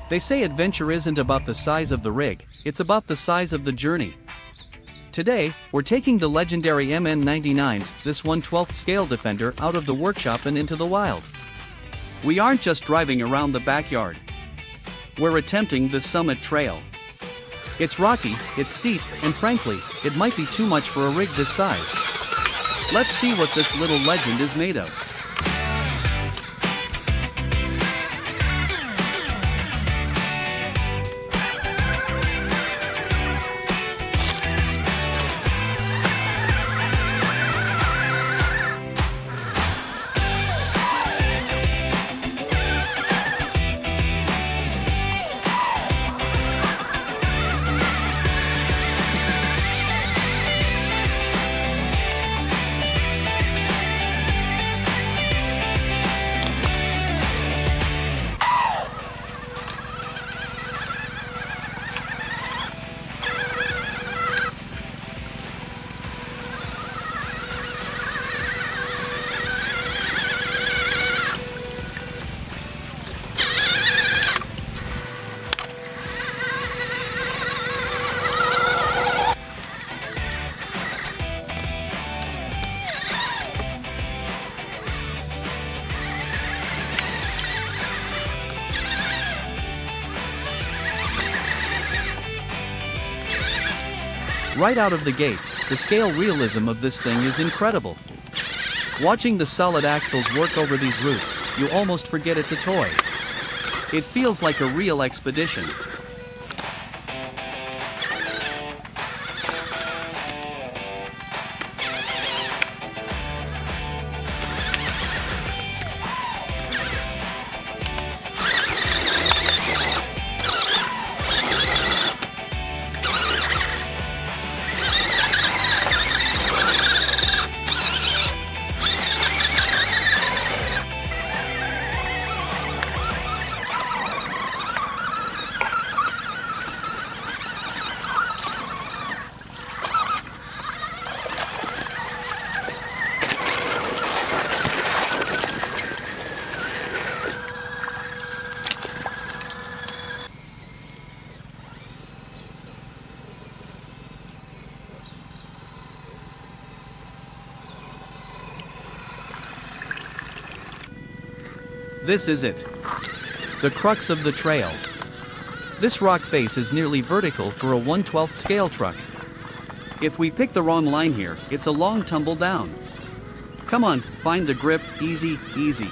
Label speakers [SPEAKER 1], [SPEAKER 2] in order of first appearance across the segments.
[SPEAKER 1] They say adventure isn't about the size of the rig, it's about the size of the journey. Today, we're taking the legendary MN99's, this 1/12 scale Defender, out of the workshop and into the wild. We aren't just driving around the backyard. We're attempting the summit trail. It's rocky, it's steep, and frankly, it might be too much for a rig this size. Let's see what this little legend is made of. Right out of the gate, the scale realism of this thing is incredible. Watching the solid axles work over these roots, you almost forget it's a toy. It feels like a real expedition. This is it. The crux of the trail. This rock face is nearly vertical for a 1/12 scale truck. If we pick the wrong line here, it's a long tumble down. Come on, find the grip, easy, easy.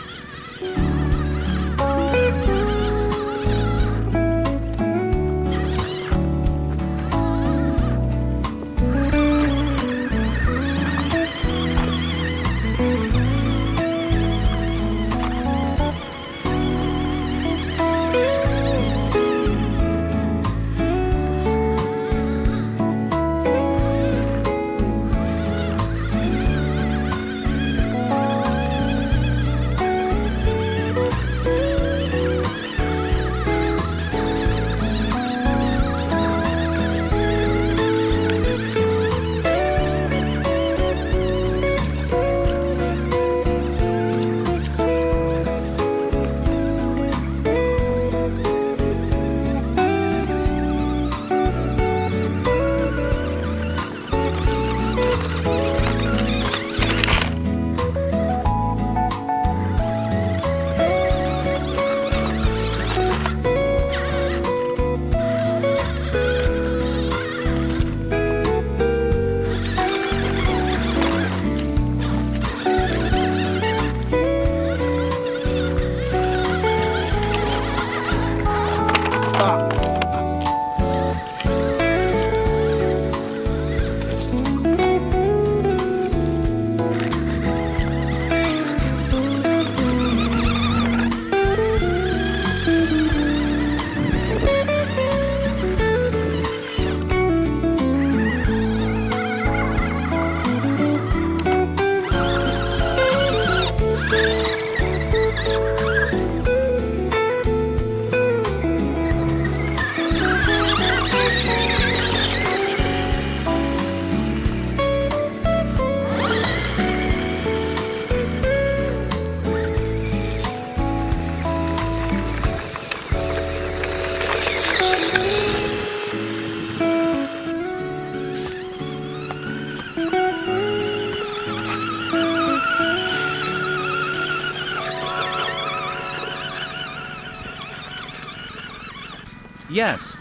[SPEAKER 1] Yes.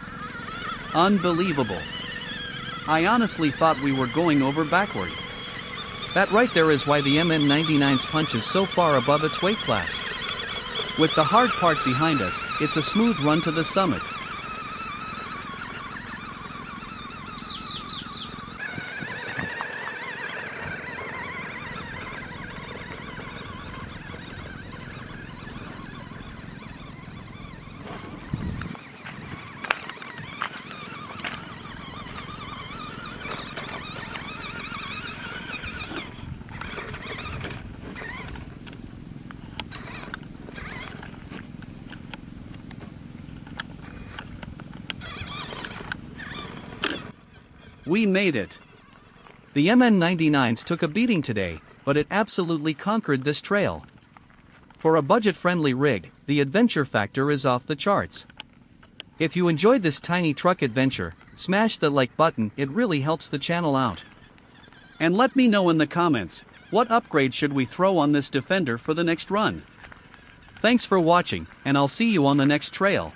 [SPEAKER 1] Unbelievable. I honestly thought we were going over backward. That right there is why the MN99's punch is so far above its weight class. With the hard part behind us, it's a smooth run to the summit. We made it. The MN99s took a beating today, but it absolutely conquered this trail. For a budget-friendly rig, the adventure factor is off the charts. If you enjoyed this tiny truck adventure, smash the like button, it really helps the channel out. And let me know in the comments, what upgrade should we throw on this Defender for the next run? Thanks for watching, and I'll see you on the next trail.